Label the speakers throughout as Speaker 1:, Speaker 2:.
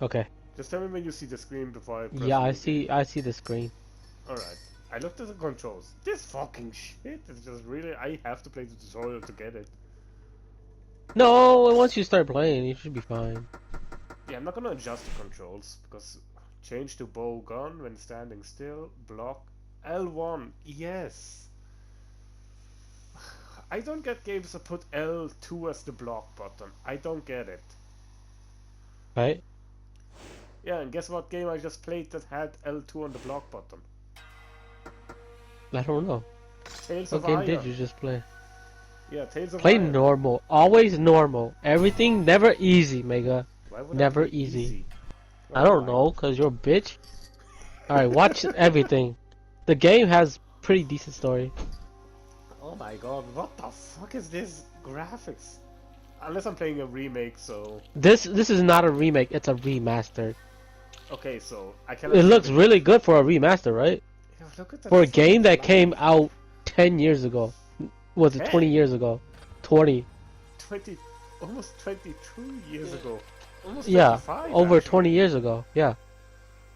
Speaker 1: Okay.
Speaker 2: Just tell me when you see the screen before I press
Speaker 1: Yeah, I
Speaker 2: move.
Speaker 1: see. I see the screen.
Speaker 2: Alright. I looked at the controls. This fucking shit is just really... I have to play the tutorial to get it.
Speaker 1: No, once you start playing, you should be fine.
Speaker 2: Yeah, I'm not gonna adjust the controls, because change to bow gun when standing still, block, L1, yes! I don't get games that put L2 as the block button. I don't get it.
Speaker 1: Right?
Speaker 2: Yeah, and guess what game I just played that had L2 on the block button?
Speaker 1: I don't know.
Speaker 2: Tales
Speaker 1: What
Speaker 2: of
Speaker 1: game did
Speaker 2: Iron.
Speaker 1: you just play?
Speaker 2: Yeah, Tales of
Speaker 1: Play
Speaker 2: Iron.
Speaker 1: normal. Always normal. Everything never easy, Mega.
Speaker 2: Why would I
Speaker 1: Never
Speaker 2: play
Speaker 1: easy.
Speaker 2: easy?
Speaker 1: I
Speaker 2: Oh
Speaker 1: don't
Speaker 2: my...
Speaker 1: know, cause you're a bitch. Alright, watch everything. The game has pretty decent story.
Speaker 2: Oh my god, what the fuck is this graphics? Unless I'm playing a remake, so...
Speaker 1: This is not a remake, it's a remaster.
Speaker 2: Okay, so I
Speaker 1: It
Speaker 2: cannot
Speaker 1: looks
Speaker 2: even...
Speaker 1: really good for a remaster, right?
Speaker 2: Yeah, look at that
Speaker 1: For a
Speaker 2: fucking
Speaker 1: game that came
Speaker 2: light.
Speaker 1: out 10 years ago. Was it 20
Speaker 2: 10?
Speaker 1: years ago? 20.
Speaker 2: 20... Almost 22 years ago. Almost
Speaker 1: Yeah,
Speaker 2: 25,
Speaker 1: over
Speaker 2: actually.
Speaker 1: 20 years ago. Yeah.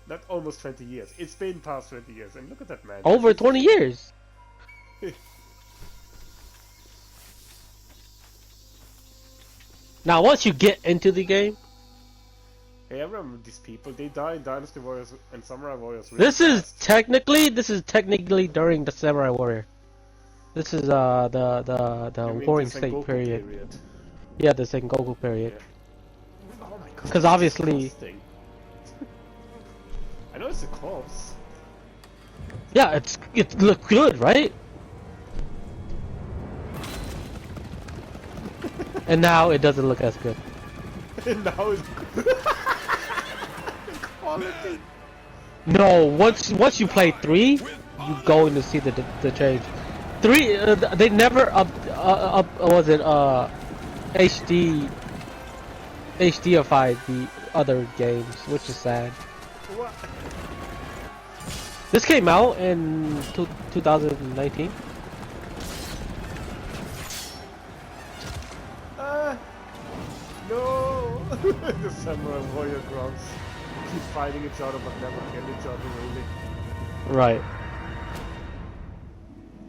Speaker 2: Not almost 20 years. It's been past 20 years, and look at that man.
Speaker 1: Over 20 years. Now, once you get into the game,
Speaker 2: Hey, I remember these people. They died in Dynasty Warriors and Samurai Warriors really
Speaker 1: this is
Speaker 2: fast.
Speaker 1: technically during the Samurai Warrior. This is the
Speaker 2: You mean
Speaker 1: Warring
Speaker 2: the
Speaker 1: State
Speaker 2: Sengoku
Speaker 1: period. Yeah, the Sengoku period.
Speaker 2: Yeah. Oh my god.
Speaker 1: 'Cause
Speaker 2: that's
Speaker 1: obviously-
Speaker 2: disgusting. I know it's a corpse.
Speaker 1: Yeah, it looked good, right? And now it doesn't look as good.
Speaker 2: Now it's quality.
Speaker 1: No, once you play 3, you're going to see the change. 3, they never was it HDified the other games, which is sad.
Speaker 2: What?
Speaker 1: This came out in 2019.
Speaker 2: No! The Samurai Warrior grunts keep fighting each other but never kill each other really.
Speaker 1: Right.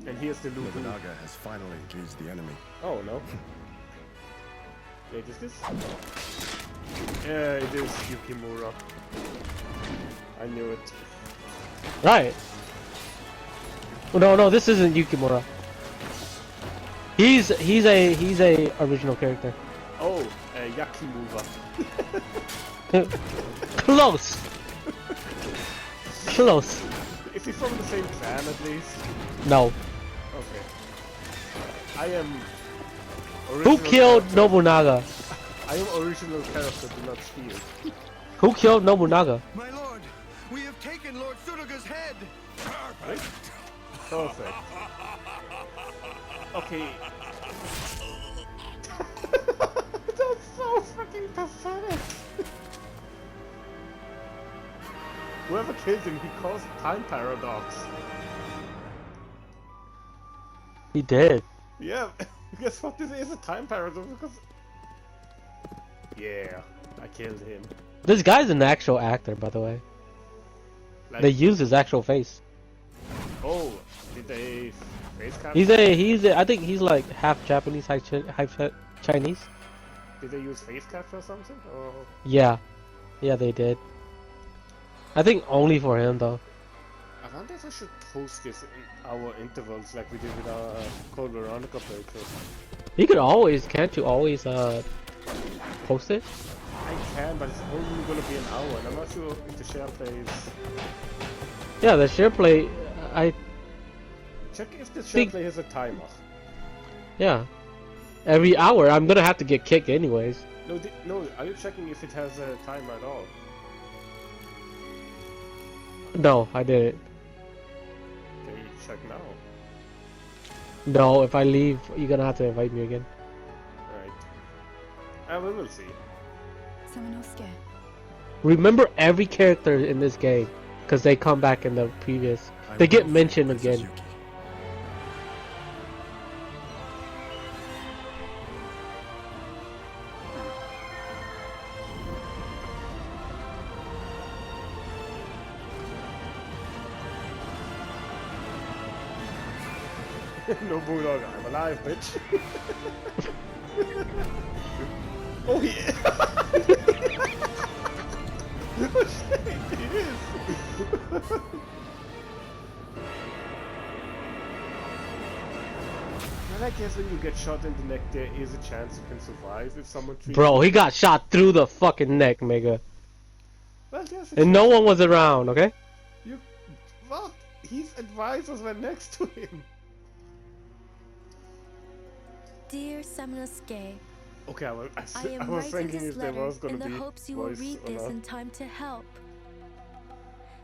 Speaker 2: And here's the Lubu.
Speaker 3: Nobunaga has finally engaged the enemy.
Speaker 2: Oh no. Wait, is this? Yeah, it is Yukimura. I knew it.
Speaker 1: Right. No, this isn't Yukimura. He's a original character.
Speaker 2: Oh, Yakimura.
Speaker 1: Close. Close.
Speaker 2: Is he from the same clan at least?
Speaker 1: No.
Speaker 2: Okay. I am...
Speaker 1: Who
Speaker 2: original
Speaker 1: killed
Speaker 2: character.
Speaker 1: Nobunaga?
Speaker 2: I am original character, do not steal.
Speaker 1: Who killed Nobunaga?
Speaker 4: My lord, we have taken Lord Suruga's head.
Speaker 2: Right? Perfect. Okay. That's so freaking pathetic. Whoever killed him, he caused time paradox.
Speaker 1: He did.
Speaker 2: Yeah, guess what? This is a time paradox because... Yeah, I killed him.
Speaker 1: This guy's an actual actor, by the way.
Speaker 2: Like,
Speaker 1: They use his actual face.
Speaker 2: oh, did they face capture?
Speaker 1: He's a, I think he's like half Japanese, half Chinese.
Speaker 2: Did they use face capture or something? Or...
Speaker 1: Yeah. Yeah, they did. I think only for him, though.
Speaker 2: I wonder if I should post this in our intervals like we did with our Code Veronica playthrough.
Speaker 1: You could always, can't you always, post it?
Speaker 2: I can, but it's only gonna be an hour, and I'm not sure if the share plays.
Speaker 1: Yeah, the share play,
Speaker 2: Check if the share
Speaker 1: Think-
Speaker 2: play has a timer.
Speaker 1: yeah. Every hour, I'm gonna have to get kicked anyways.
Speaker 2: No, no, are you checking if it has a timer at all?
Speaker 1: No, I didn't.
Speaker 2: Can you check now?
Speaker 1: No, if I leave, you're gonna have to invite me again.
Speaker 2: Alright. We will see.
Speaker 1: Remember every character in this game, because they come back in the previous. They get mentioned again.
Speaker 2: No bulldog, I'm alive, bitch. Oh yeah! Oh shit, it is! Well, I guess when you get shot in the neck, there is a chance you can survive if someone treats
Speaker 1: Bro,
Speaker 2: you.
Speaker 1: he got shot through the fucking neck, Mega.
Speaker 2: Well, there's a
Speaker 1: And no
Speaker 2: chance.
Speaker 1: one was around, okay?
Speaker 2: You... What? His advisors were next to him.
Speaker 5: Dear Samnosuke,
Speaker 2: Okay,
Speaker 5: I
Speaker 2: I
Speaker 5: am
Speaker 2: was
Speaker 5: writing
Speaker 2: thinking
Speaker 5: this
Speaker 2: if there
Speaker 5: letter
Speaker 2: was gonna
Speaker 5: in the
Speaker 2: be
Speaker 5: hopes you will
Speaker 2: voice
Speaker 5: read
Speaker 2: or
Speaker 5: this
Speaker 2: not.
Speaker 5: in time to help.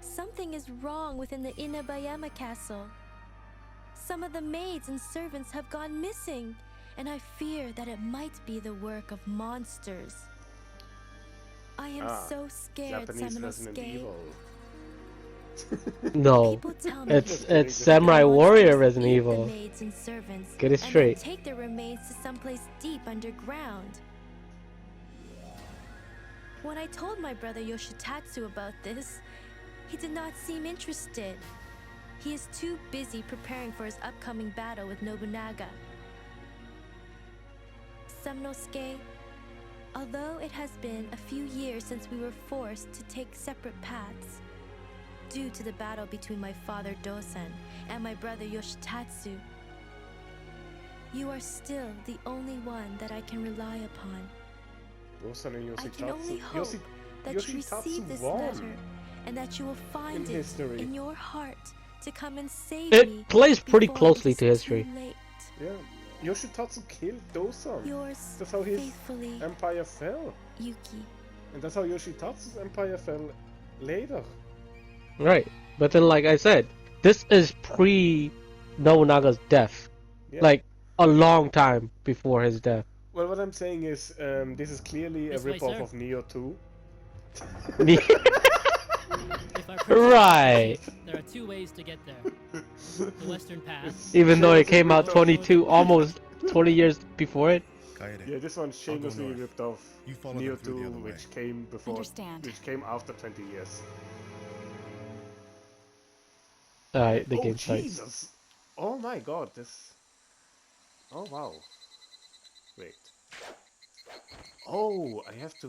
Speaker 5: Something is wrong within the Inabayama castle. Some of the maids and servants have gone missing, and I fear that it might be the work of monsters. I am so scared,
Speaker 2: Japanese Resident
Speaker 5: Samnosuke.
Speaker 2: Evil.
Speaker 1: No.
Speaker 5: People tell me
Speaker 1: It's
Speaker 5: that
Speaker 1: Samurai
Speaker 5: monsters
Speaker 1: Warrior
Speaker 5: eat
Speaker 1: Resident
Speaker 5: the
Speaker 1: Evil.
Speaker 5: maids and servants,
Speaker 1: Get it
Speaker 5: and
Speaker 1: straight.
Speaker 5: then take their remains to someplace deep underground. When I told my brother Yoshitatsu about this, he did not seem interested. He is too busy preparing for his upcoming battle with Nobunaga. Samnosuke, although it has been a few years since we were forced to take separate paths, due to the battle between my father Dosan and my brother Yoshitatsu, you are still the only one that I can rely upon.
Speaker 2: Dosan and
Speaker 5: I can only
Speaker 2: Yoshitatsu.
Speaker 5: hope that you receive this
Speaker 2: won
Speaker 5: letter and that you will find
Speaker 2: in
Speaker 5: it
Speaker 2: history.
Speaker 5: in your heart to come and save
Speaker 1: It
Speaker 5: me
Speaker 1: plays pretty
Speaker 5: before
Speaker 1: closely
Speaker 5: it is
Speaker 1: to history.
Speaker 5: too late.
Speaker 2: Yeah, Yoshitatsu killed Dosan.
Speaker 5: Yours
Speaker 2: That's how his
Speaker 5: faithfully,
Speaker 2: empire fell.
Speaker 5: Yuki.
Speaker 2: And that's how Yoshitatsu's empire fell later.
Speaker 1: Right. But then, like I said, this is pre Nobunaga's death.
Speaker 2: Yeah.
Speaker 1: Like, a long time before his death.
Speaker 2: Well, what I'm saying is, this is clearly
Speaker 6: This
Speaker 2: a
Speaker 6: way,
Speaker 2: rip-off
Speaker 6: sir.
Speaker 2: of Neo 2.
Speaker 6: If our princess
Speaker 1: Right.
Speaker 6: wishes, there are two ways to get there. The western path.
Speaker 1: Even though it
Speaker 2: Shamelessly
Speaker 1: came out
Speaker 2: ripped off.
Speaker 1: 22, almost 20 years before it.
Speaker 3: Kaede,
Speaker 2: Yeah, this one shamelessly
Speaker 3: north.
Speaker 2: ripped off
Speaker 3: You follow
Speaker 2: Neo
Speaker 3: them through
Speaker 2: 2,
Speaker 3: the other way.
Speaker 2: which came before,
Speaker 7: Understand.
Speaker 2: which came after 20 years.
Speaker 1: Alright, the
Speaker 2: Oh
Speaker 1: game starts.
Speaker 2: Jesus! Oh my God, this. Oh wow. Wait. Oh, I have to.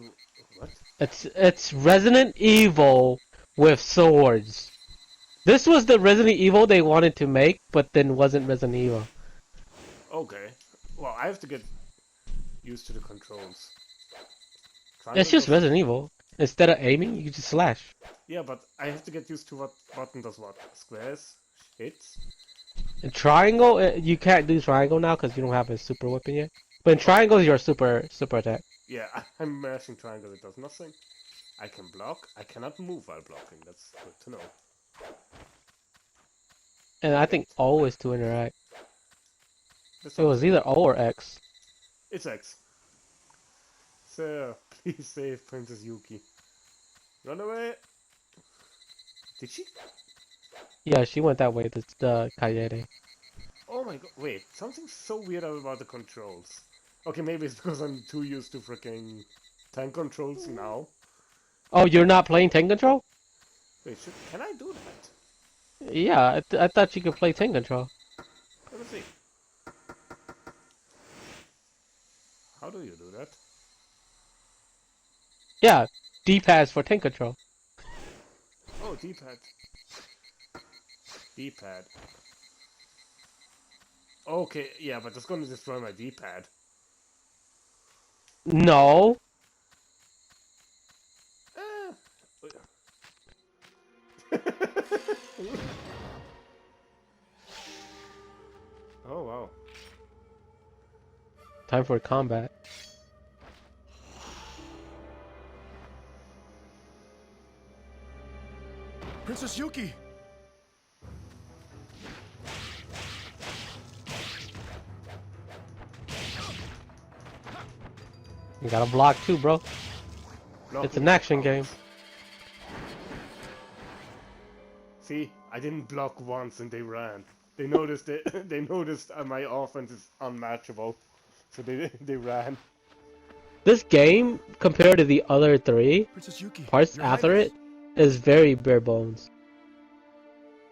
Speaker 2: What?
Speaker 1: It's Resident Evil with swords. This was the Resident Evil they wanted to make, but then wasn't Resident Evil.
Speaker 2: Okay. Well, I have to get used to the controls.
Speaker 1: It's just
Speaker 2: Triangle does-
Speaker 1: Resident Evil. Instead of aiming, you can just slash.
Speaker 2: Yeah, but I have to get used to what button does what. Squares, hits.
Speaker 1: In triangle, you can't do triangle now because you don't have a super weapon yet. But in triangle, is your super attack.
Speaker 2: Yeah, I'm mashing triangle, it does nothing. I can block. I cannot move while blocking. That's good to know.
Speaker 1: And I think O is to interact.
Speaker 2: This
Speaker 1: It was either O or X.
Speaker 2: It's X. Sir, please save Princess Yuki. Run away! Did she?
Speaker 1: Yeah, she went that way. The Kaede.
Speaker 2: Oh my God! Wait, something's so weird about the controls. Okay, maybe it's because I'm too used to freaking tank controls now.
Speaker 1: Oh, you're not playing tank control?
Speaker 2: Wait, can I do that?
Speaker 1: Yeah, I thought you could play tank control.
Speaker 2: Let me see. How do you do that?
Speaker 1: Yeah, D-pads for tank control.
Speaker 2: Oh, D-pad. D-pad. Okay, yeah, but that's gonna destroy my D-pad.
Speaker 1: No.
Speaker 2: Oh wow.
Speaker 1: Time for combat.
Speaker 3: Princess Yuki!
Speaker 1: You gotta block too, bro. It's an action game.
Speaker 2: See, I didn't block once and they ran. They noticed it. They noticed my offense is unmatchable, so they ran.
Speaker 1: This game, compared to the other three
Speaker 3: Princess Yuki!
Speaker 1: parts
Speaker 3: your
Speaker 1: after
Speaker 3: Highness.
Speaker 1: it, is very bare bones.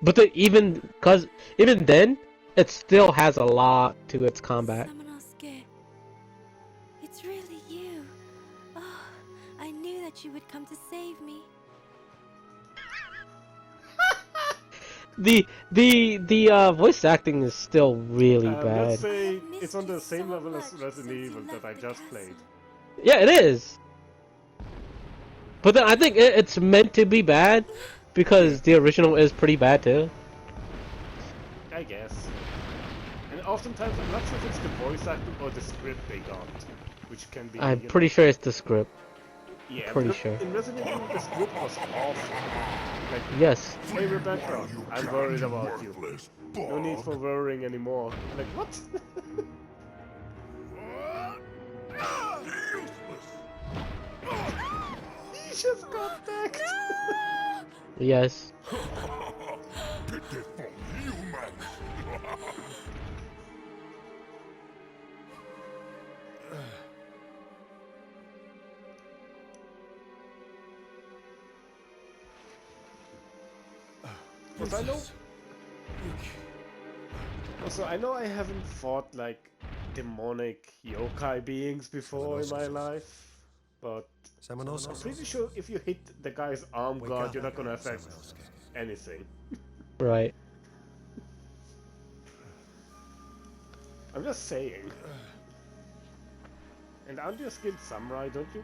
Speaker 1: But even then, it still has a lot to its combat.
Speaker 5: Samanosuke, it's really you. Oh, I knew that you would come to save me.
Speaker 1: The voice acting is still really
Speaker 2: Let's
Speaker 1: bad.
Speaker 2: say it's on the same level as Resident Evil that I just played.
Speaker 1: Yeah, it is. But then I think it's meant to be bad because the original is pretty bad too.
Speaker 2: I guess. And oftentimes, I'm not sure if it's the voice acting or the script they got, which can be.
Speaker 1: I'm pretty sure it's the script.
Speaker 2: Yeah,
Speaker 1: pretty
Speaker 2: because
Speaker 1: sure.
Speaker 2: in Resident Evil, the script was awful. Like,
Speaker 1: Yes.
Speaker 2: hey Rebecca, I'm worried about you. No need for worrying anymore. Like, what? He just got decked!
Speaker 1: Yes.
Speaker 3: Pitiful humans!
Speaker 2: Because I know. Also, I know I haven't fought like demonic yokai beings before in my life, but I'm pretty sure if you hit the guy's arm guard, you're not gonna affect anything.
Speaker 1: Right.
Speaker 2: I'm just saying. And aren't you a skilled samurai, don't you?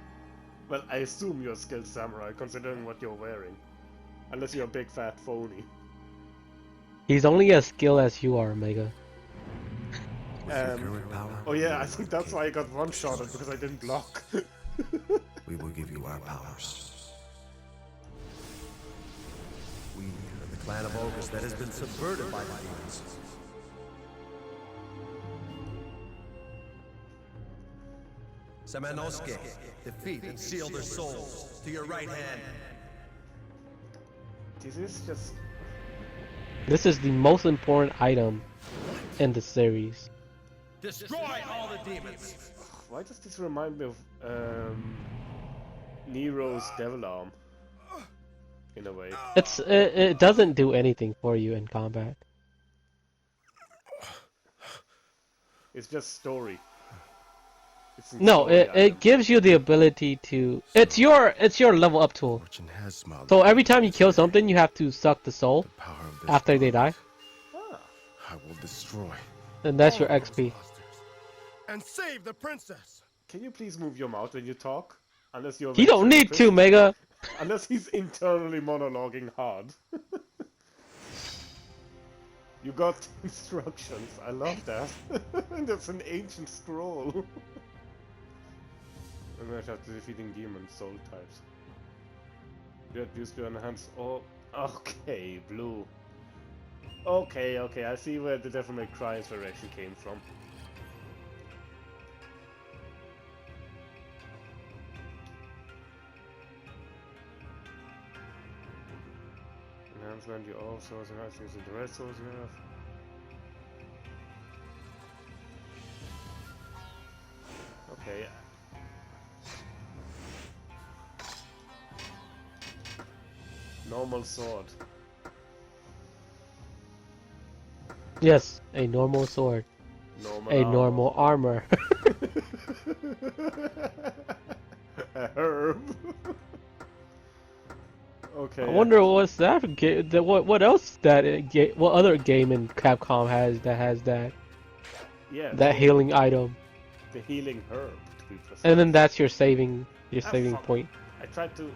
Speaker 2: Well, I assume you're a skilled samurai, considering what you're wearing. Unless you're a big fat phony.
Speaker 1: He's only as skilled as you are, Omega.
Speaker 2: Oh yeah, I think that's why I got one-shotted, because I didn't block.
Speaker 3: We will give you our powers.
Speaker 7: We are the clan of ogres that has been subverted by the demons. Samanosuke, defeat and seal their souls to your right hand.
Speaker 2: This is just...
Speaker 1: This is the most important item in the series.
Speaker 7: Destroy all the demons.
Speaker 2: Why does this remind me of Nero's Devil Arm? In a way.
Speaker 1: It doesn't do anything for you in combat.
Speaker 2: It's just story.
Speaker 1: No, it gives you the ability to. It's your level up tool.
Speaker 3: Fortune has smiled.
Speaker 1: So every time you kill something, you have to suck the soul
Speaker 3: The power of this
Speaker 1: after they die,
Speaker 3: I will destroy.
Speaker 1: and that's your XP.
Speaker 4: And save the princess.
Speaker 2: Can you please move your mouth when you talk? Unless you're.
Speaker 1: You don't need to, Mega.
Speaker 2: Unless he's internally monologuing hard. You got instructions. I love that. That's an ancient scroll. I'm gonna have to defeating demon soul types. Red used to enhance all. Okay, blue. Okay, I see where the Devil May Cry inspiration came from. Enhancement, you also enhance using the red souls you have. Okay. Normal sword.
Speaker 1: Yes, a normal sword, a normal armor.
Speaker 2: A herb. Okay.
Speaker 1: I wonder what's that game? What else what other game in Capcom has that?
Speaker 2: Yeah.
Speaker 1: That healing item,
Speaker 2: The healing herb, to be precise.
Speaker 1: and then that's your saving
Speaker 2: fuck.
Speaker 1: point.
Speaker 2: I tried to.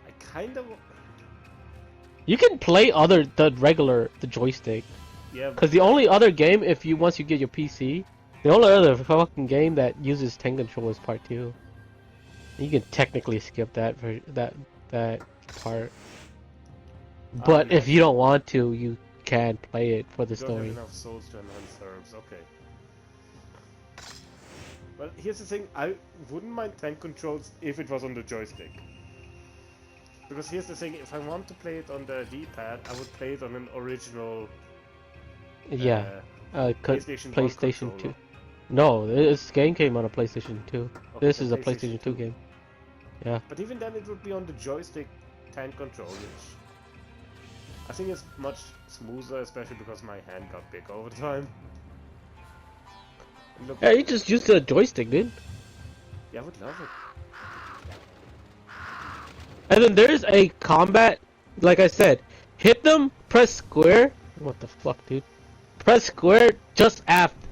Speaker 2: I kind of.
Speaker 1: You can play the joystick.
Speaker 2: Yeah.
Speaker 1: Because the only other game, once you get your PC, the only other fucking game that uses tank control is Part 2. You can technically skip that part. But if you don't want to, you can play it for the
Speaker 2: You don't have
Speaker 1: story.
Speaker 2: enough souls to enhance herbs. Okay. Well, here's the thing. I wouldn't mind tank controls if it was on the joystick. Because here's the thing. If I want to play it on the D-pad, I would play it on an original.
Speaker 1: Yeah,
Speaker 2: PlayStation 1
Speaker 1: PlayStation 2.
Speaker 2: controller.
Speaker 1: No, this game came on a PlayStation 2.
Speaker 2: Okay,
Speaker 1: This
Speaker 2: the
Speaker 1: is a PlayStation 2 game. Yeah.
Speaker 2: But even then, it would be on the joystick tank control, which I think it's much smoother, especially because my hand got big over time. Look,
Speaker 1: Yeah, you just use the joystick, dude.
Speaker 2: yeah, I would love it.
Speaker 1: And then there's a combat, like I said, hit them, press square. What the fuck, dude? Press square just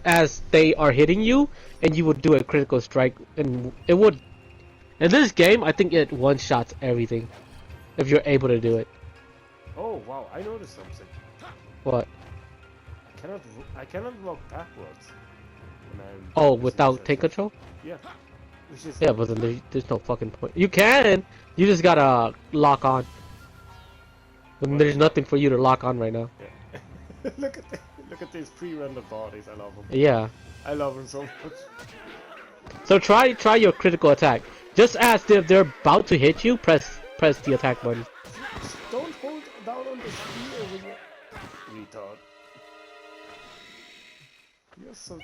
Speaker 1: as they are hitting you, and you would do a critical strike, and it would. In this game, I think it one-shots everything, if you're able to do it.
Speaker 2: Oh wow, I noticed something.
Speaker 1: What?
Speaker 2: I cannot walk backwards. When I'm
Speaker 1: Oh,
Speaker 2: using
Speaker 1: without
Speaker 2: this.
Speaker 1: take control?
Speaker 2: Yeah. Which is
Speaker 1: Yeah, but then there's no fucking point. You can! You just gotta lock on. And there's nothing for you to lock on right now.
Speaker 2: Yeah. Look at these pre-rendered bodies. I love them.
Speaker 1: Yeah.
Speaker 2: I love them so much.
Speaker 1: So try your critical attack. Just as if they're about to hit you, press the attack button.
Speaker 2: Don't hold down on the spear when you... Retard. You're so...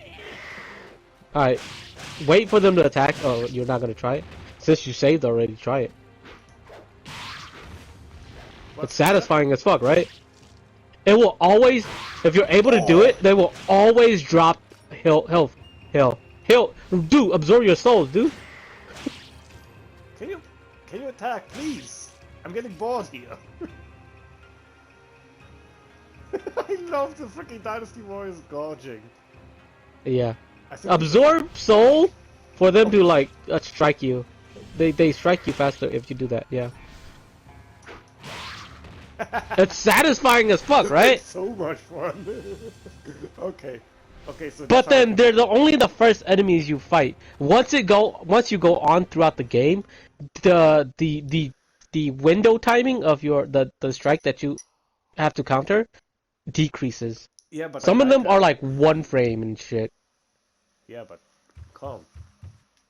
Speaker 1: Alright. Wait for them to attack. Oh, you're not gonna try it? Since you saved already, try it. It's satisfying as fuck, right? It will always, if you're able to do it, they will always drop health. Dude, absorb your souls, dude.
Speaker 2: Can you attack, please? I'm getting bored here. I love the freaking Dynasty Warriors gorging.
Speaker 1: Yeah.
Speaker 2: I think
Speaker 1: Absorb soul for them to like strike you. They strike you faster if you do that. Yeah. It's satisfying as fuck, right?
Speaker 2: It's so much fun. Okay. Okay, so
Speaker 1: But then they're only the first enemies you fight. Once you go on throughout the game, the window timing of the strike that you have to counter decreases.
Speaker 2: yeah, but
Speaker 1: Some
Speaker 2: I
Speaker 1: of them
Speaker 2: that.
Speaker 1: are like 1 frame and shit.
Speaker 2: Yeah, but calm.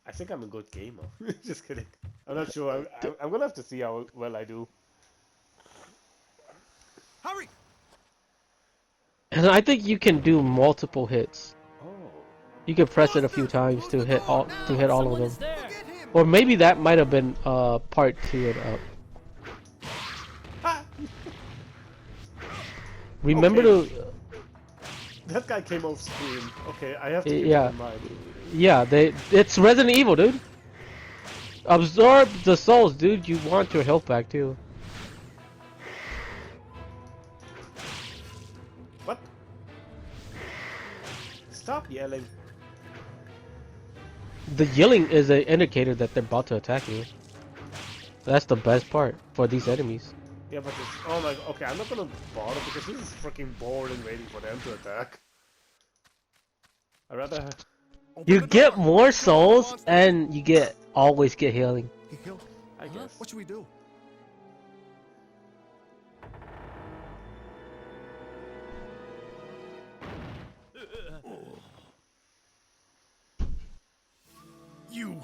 Speaker 2: I think I'm a good gamer. Just kidding. I'm not sure. I'm gonna have to see how well I do.
Speaker 4: Hurry!
Speaker 1: And I think you can do multiple hits.
Speaker 2: Oh.
Speaker 1: You can press it a few times to hit all of
Speaker 6: Someone is
Speaker 1: them.
Speaker 6: there.
Speaker 1: Or maybe that might have been part 2 and up.
Speaker 2: Ha!
Speaker 1: Remember
Speaker 2: Okay.
Speaker 1: to
Speaker 2: That guy came off screen. Okay, I have to keep
Speaker 1: Yeah.
Speaker 2: that in mind.
Speaker 1: yeah, it's Resident Evil, dude. Absorb the souls, dude. You want your health back too.
Speaker 2: What? Stop yelling.
Speaker 1: The yelling is an indicator that they're about to attack you. That's the best part for these enemies.
Speaker 2: Yeah, but it's... Oh my... Okay, I'm not gonna bother because this is freaking boring waiting for them to attack. I'd rather...
Speaker 1: You get more souls and you always get healing.
Speaker 7: He killed.
Speaker 2: I guess.
Speaker 7: What should we do?
Speaker 4: You.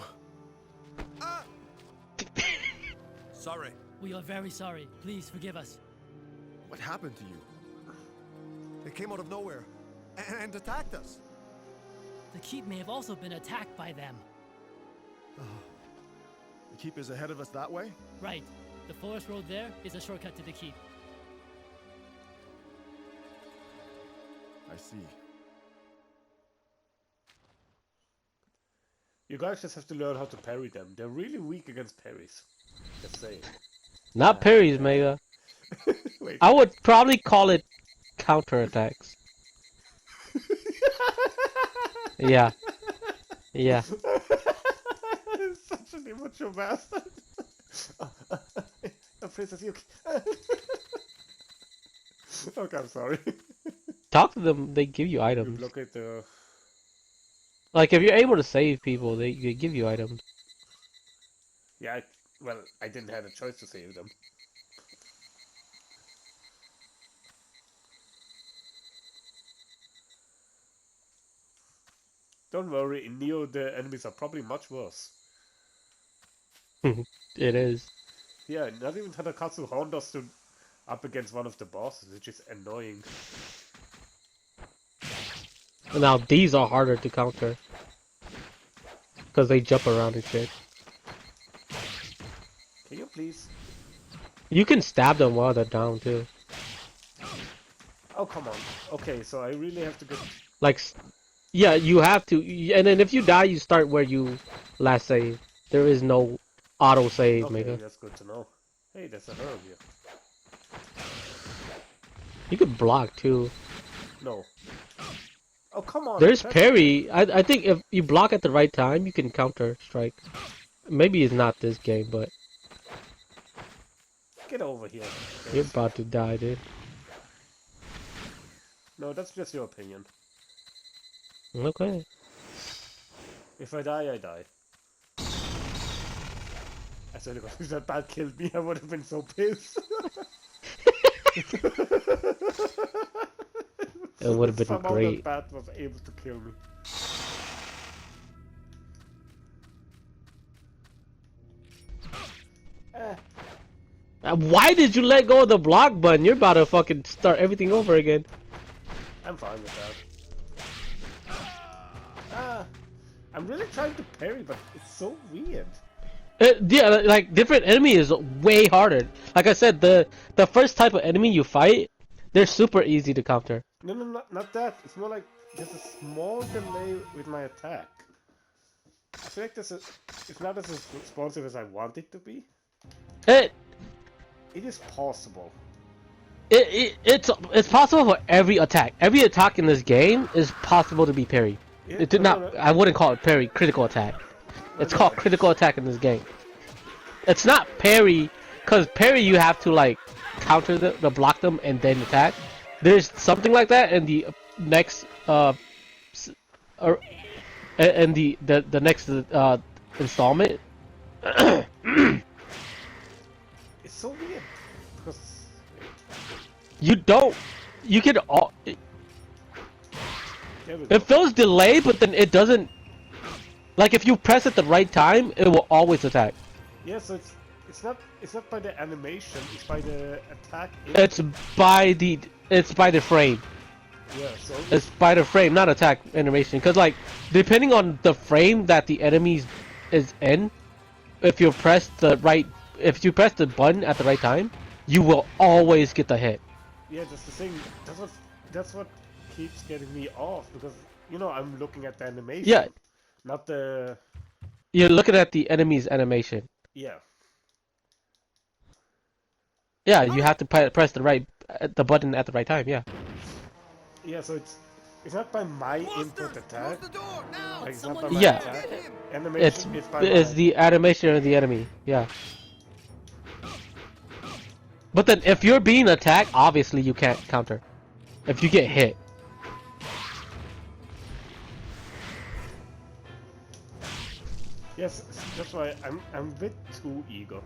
Speaker 4: Sorry.
Speaker 6: We are very sorry. Please forgive us.
Speaker 7: What happened to you? They came out of nowhere and attacked us.
Speaker 6: The keep may have also been attacked by them.
Speaker 7: The keep is ahead of us that way?
Speaker 6: Right. The forest road there is a shortcut to the keep.
Speaker 7: I see.
Speaker 2: You guys just have to learn how to parry them. They're really weak against parries. Just saying.
Speaker 1: Not parries, Mega.
Speaker 2: Wait.
Speaker 1: I would probably call it counterattacks. Yeah. Yeah.
Speaker 2: Such an immature bastard. Princess Yuki. Okay, I'm sorry.
Speaker 1: Talk to them, they give you
Speaker 2: You
Speaker 1: items.
Speaker 2: look at the...
Speaker 1: Like if you're able to save people, they give you items.
Speaker 2: Yeah, well, I didn't have a choice to save them. Don't worry, in Neo the enemies are probably much worse.
Speaker 1: It is.
Speaker 2: Yeah, not even Tadakatsu Honda stood up against one of the bosses, which is annoying.
Speaker 1: Now these are harder to counter. Because they jump around and shit.
Speaker 2: Can you please?
Speaker 1: You can stab them while they're down too.
Speaker 2: Oh, come on. Okay, so I really have to get...
Speaker 1: Like, yeah, you have to, and then if you die, you start where you last saved. There is no auto save,
Speaker 2: Okay,
Speaker 1: Mega.
Speaker 2: that's good to know. Hey, there's a herb here.
Speaker 1: You could block too.
Speaker 2: No. Oh, come on.
Speaker 1: There's parry. I think if you block at the right time, you can counter strike. Maybe it's not this game, but
Speaker 2: Get over here.
Speaker 1: you're about to die, dude.
Speaker 2: No, that's just your opinion.
Speaker 1: Okay.
Speaker 2: If I die, I die. I swear to God, if that bat killed me, I would have been so pissed.
Speaker 1: It would have been
Speaker 2: Somehow
Speaker 1: great.
Speaker 2: that bat was able to kill me.
Speaker 1: Why did you let go of the block button? You're about to fucking start everything over again.
Speaker 2: I'm fine with that. I'm really trying to parry, but it's so weird.
Speaker 1: Yeah, like different enemy is way harder. Like I said, the first type of enemy you fight, they're super easy to counter.
Speaker 2: No, not that. It's more like there's a small delay with my attack. I feel like it's not as responsive as I want it to be.
Speaker 1: It
Speaker 2: is possible.
Speaker 1: it's possible for every attack. Every attack in this game is possible to be parried.
Speaker 2: Yeah,
Speaker 1: It did not. I wouldn't call it parry. Critical attack. It's called critical attack in this game. It's not parry, cause parry you have to like counter the block them and then attack. There's something like that in the next and the next installment.
Speaker 2: It's so weird because
Speaker 1: you can all.
Speaker 2: there we go.
Speaker 1: It feels delayed, but then it doesn't. Like if you press at the right time, it will always attack.
Speaker 2: Yeah, so it's not by the animation, it's by the attack.
Speaker 1: It's by the frame.
Speaker 2: Yeah, so
Speaker 1: It's by the frame, not attack animation. Cause like depending on the frame that the enemy is in, if you press the button at the right time, you will always get the hit.
Speaker 2: yeah, that's the thing. That's what keeps getting me off because I'm looking at the animation.
Speaker 1: Yeah.
Speaker 2: Not the.
Speaker 1: You're looking at the enemy's animation.
Speaker 2: Yeah.
Speaker 1: Yeah, you have to press the button at the right time. Yeah.
Speaker 2: Yeah, so it's not by my input attack. Like, it's not by my
Speaker 1: Yeah.
Speaker 2: attack. Animation, it's by
Speaker 1: It's
Speaker 2: my...
Speaker 1: the animation of the enemy. Yeah. But then if you're being attacked, obviously you can't counter. If you get hit.
Speaker 2: Yes, that's why I'm a bit too eager.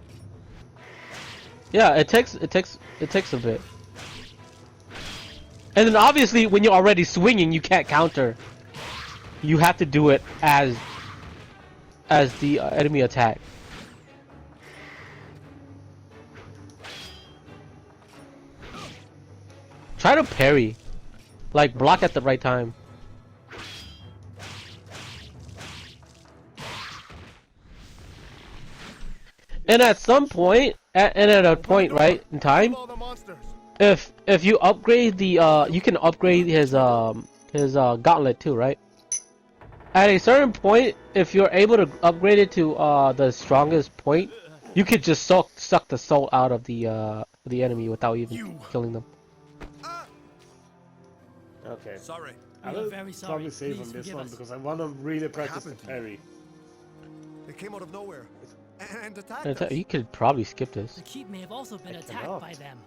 Speaker 1: Yeah, it takes a bit. And then obviously when you're already swinging, you can't counter. You have to do it as the enemy attack. Try to parry. Like block at the right time. And at some point, at a point right in time, if you upgrade the you can upgrade his gauntlet too, right? At a certain point, if you're able to upgrade it to the strongest point, you could just suck the soul out of the enemy without even killing them.
Speaker 2: Okay.
Speaker 4: Sorry.
Speaker 2: I
Speaker 6: We are
Speaker 2: will
Speaker 6: very sorry.
Speaker 2: probably save
Speaker 6: Please
Speaker 2: on this
Speaker 6: forgive
Speaker 2: one
Speaker 6: us.
Speaker 2: because I want to really practice the
Speaker 7: happened to you?
Speaker 2: parry.
Speaker 7: They came out of nowhere and attacked us.
Speaker 1: You could probably skip this.
Speaker 6: The keep may have also been
Speaker 2: I
Speaker 6: attacked
Speaker 2: cannot.
Speaker 6: by them.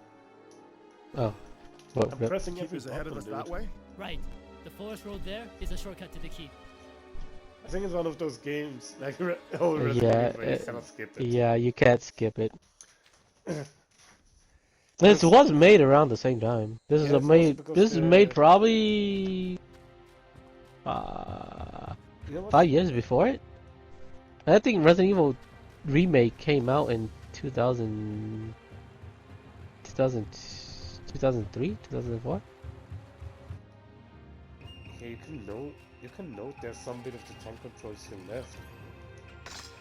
Speaker 1: Oh. What,
Speaker 2: I'm
Speaker 1: what?
Speaker 2: pressing every
Speaker 7: Keepers ahead of
Speaker 2: button,
Speaker 7: us that
Speaker 2: dude.
Speaker 7: way.
Speaker 6: Right. The forest road there is a shortcut to the keep.
Speaker 2: I think it's one of those games like old Resident
Speaker 1: Yeah,
Speaker 2: Evil where you cannot skip it.
Speaker 1: Yeah, you can't skip it. This was made around the same time. This
Speaker 2: Yeah,
Speaker 1: is
Speaker 2: it's also
Speaker 1: made.
Speaker 2: because
Speaker 1: This is
Speaker 2: the-
Speaker 1: made probably
Speaker 2: You know what?
Speaker 1: 5 years before it. I think Resident Evil remake came out in 2000, 2003, 2004.
Speaker 2: Okay, you can note there's some bit of the tank control still left.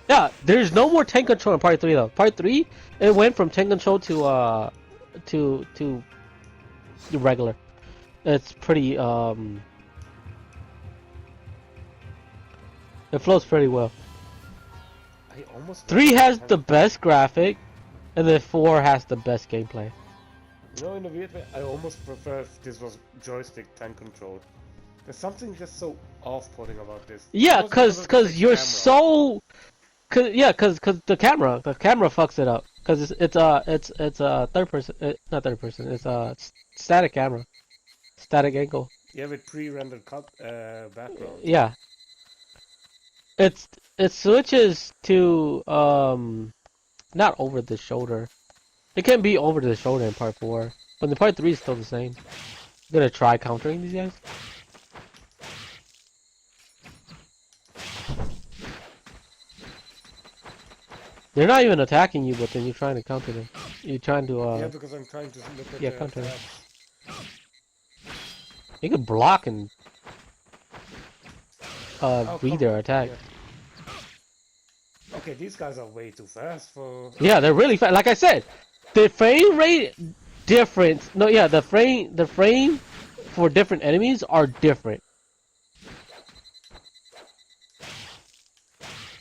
Speaker 1: Yeah, there's no more tank control in Part 3 though. Part 3, it went from tank control to the regular. it's pretty it flows pretty well.
Speaker 2: I almost
Speaker 1: 3 has the best graphic, and then 4 has the best gameplay.
Speaker 2: You know, in a weird way, I almost prefer if this was joystick tank control. There's something just so off-putting about this.
Speaker 1: Yeah,
Speaker 2: Almost because of the
Speaker 1: you're
Speaker 2: camera.
Speaker 1: so, cause the camera fucks it up. Cause it's a third person, not third person. It's a static camera, static angle.
Speaker 2: Yeah, with pre-rendered background.
Speaker 1: Yeah. It switches to not over the shoulder. It can be over the shoulder in part 4, but the part 3 is still the same. I'm gonna try countering these guys. They're not even attacking you, but then you're trying to counter them. You're trying to
Speaker 2: yeah, because I'm trying to look at
Speaker 1: yeah,
Speaker 2: the
Speaker 1: counter them.
Speaker 2: attacks.
Speaker 1: You can block and read their attack.
Speaker 2: Yeah. Okay, these guys are way too fast for.
Speaker 1: Yeah, they're really fast. Like I said, the frame rate difference. No, yeah, the frame for different enemies are different.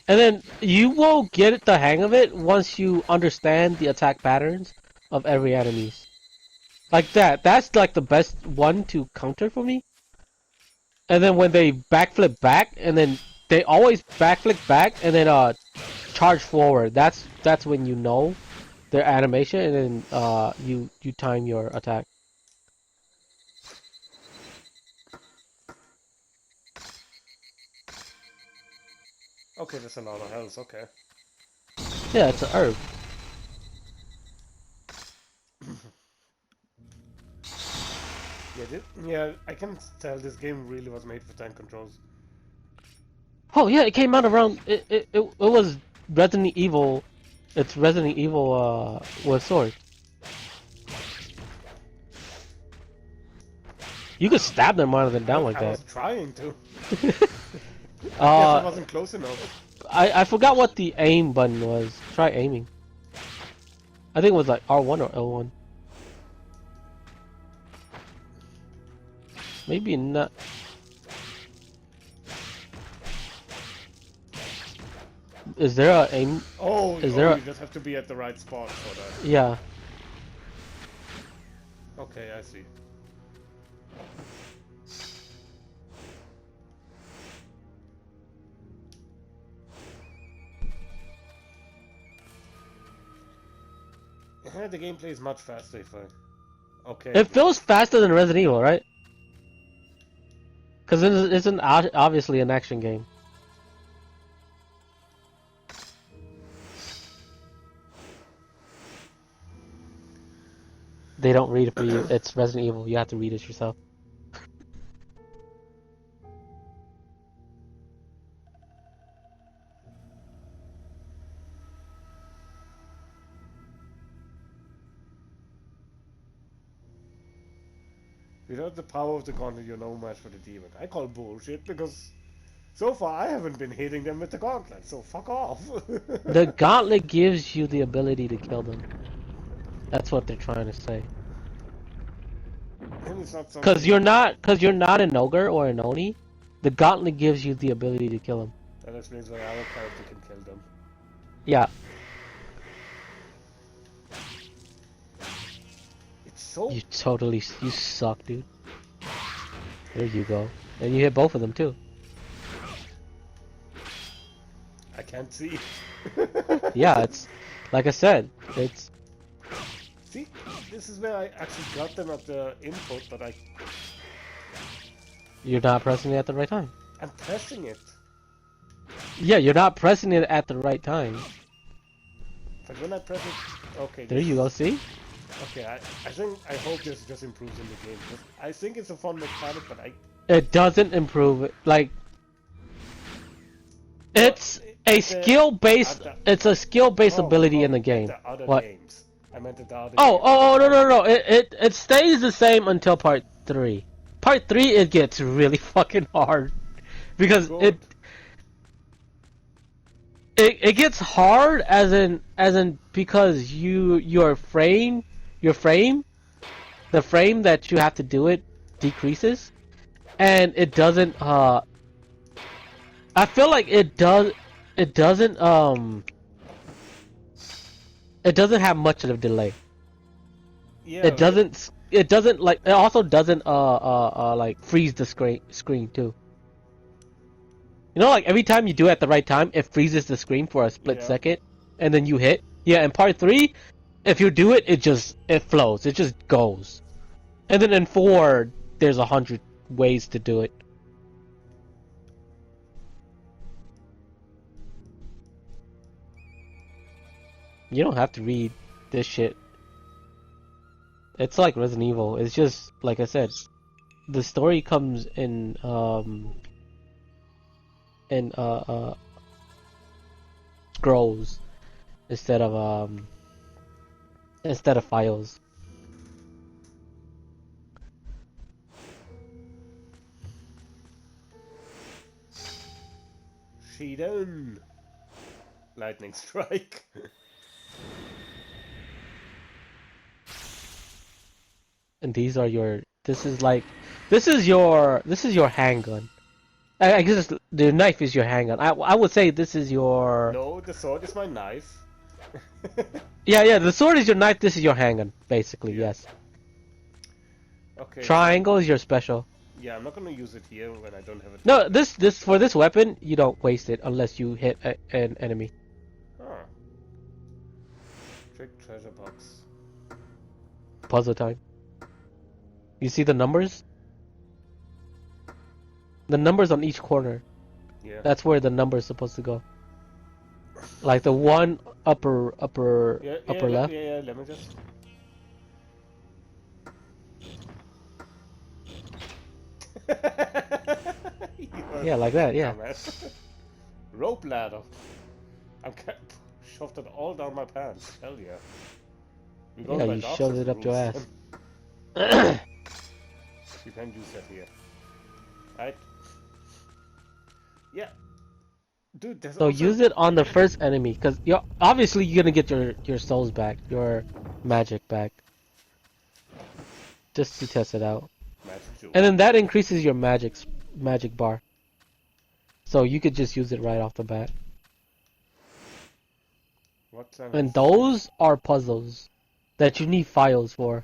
Speaker 1: And then you will get the hang of it once you understand the attack patterns of every enemy. Like that. That's like the best one to counter for me. And then when they backflip back, and then they always backflip back, and then charge forward. That's when you know their animation, and then you time your attack.
Speaker 2: Okay, that's a lot of health. Okay.
Speaker 1: Yeah, it's an herb.
Speaker 2: Yeah, I can tell this game really was made for tank controls.
Speaker 1: Oh yeah, it came out around. It was Resident Evil. It's Resident Evil with sword. You could stab them rather than down like
Speaker 2: I
Speaker 1: that.
Speaker 2: was trying to. I guess I wasn't close enough.
Speaker 1: I forgot what the aim button was. Try aiming. I think it was like R1 or L1. Maybe not. Is there a aim?
Speaker 2: Oh,
Speaker 1: Is there
Speaker 2: you just have to be at the right spot for that.
Speaker 1: Yeah.
Speaker 2: Okay, I see. Yeah, the gameplay is much faster if I... Okay.
Speaker 1: It feels faster than Resident Evil, right? Because it's obviously an action game. They don't read it for you. It's Resident Evil. You have to read it yourself.
Speaker 2: Without the power of the gauntlet, you're no match for the demon. I call bullshit because so far I haven't been hitting them with the gauntlet, so fuck off.
Speaker 1: The gauntlet gives you the ability to kill them. That's what they're trying to say. Because you're not an ogre or an oni. The gauntlet gives you the ability to kill them.
Speaker 2: That explains why our character can kill them.
Speaker 1: Yeah.
Speaker 2: It's so...
Speaker 1: You suck, dude. There you go. And you hit both of them too.
Speaker 2: I can't see.
Speaker 1: Yeah, it's like I said, it's...
Speaker 2: See, this is where I actually got them at the input, but
Speaker 1: You're not pressing it at the right time.
Speaker 2: I'm pressing it.
Speaker 1: Yeah, you're not pressing it at the right time.
Speaker 2: But when I press it... Okay.
Speaker 1: There you go, see?
Speaker 2: Okay, I hope this just improves in the game. I think it's a fun mechanic, but
Speaker 1: It doesn't improve it. Like... It's a skill-based... It's a skill-based ability in the game.
Speaker 2: The other
Speaker 1: What?
Speaker 2: games. I meant the other
Speaker 1: Oh, no. It stays the same until part 3. Part 3, it gets really fucking hard. Because it gets hard as in because the frame that you have to do it decreases, and it doesn't. I feel like it does. It doesn't. It doesn't have much of a delay.
Speaker 2: Yeah.
Speaker 1: It doesn't. It doesn't like. It also doesn't like freeze the screen too. You know, like every time you do it at the right time, it freezes the screen for a split second, and then you hit. Yeah, in part 3, if you do it, it flows. It just goes. And then in 4, there's 100 ways to do it. You don't have to read this shit. It's like Resident Evil. It's just like I said, the story comes in scrolls instead of files.
Speaker 2: Shiden. Lightning strike.
Speaker 1: And these are your. This is your handgun. I guess the knife is your handgun. I would say this is your.
Speaker 2: No, the sword is my knife.
Speaker 1: Yeah. The sword is your knife. This is your handgun, basically. Yes.
Speaker 2: Okay.
Speaker 1: Triangle is your special.
Speaker 2: Yeah, I'm not gonna use it here when I don't have it.
Speaker 1: No, this for this weapon, you don't waste it unless you hit an enemy.
Speaker 2: Huh. Trick treasure box.
Speaker 1: Puzzle time. You see the numbers? The numbers on each corner.
Speaker 2: Yeah.
Speaker 1: That's where the number is supposed to go. Like the one upper left.
Speaker 2: Yeah, let me just.
Speaker 1: Yeah, like that. Yeah.
Speaker 2: Rope ladder. I'm shoved it all down my pants. Hell yeah.
Speaker 1: Yeah, you shoved it up your ass.
Speaker 2: You can use that here. Right? Yeah. Dude, there's
Speaker 1: So
Speaker 2: also...
Speaker 1: use it on the first enemy, because you're obviously you're gonna get your souls back, your magic back. Just to test it out. And then that increases your magic bar. So you could just use it right off the bat. And those are puzzles that you need files for.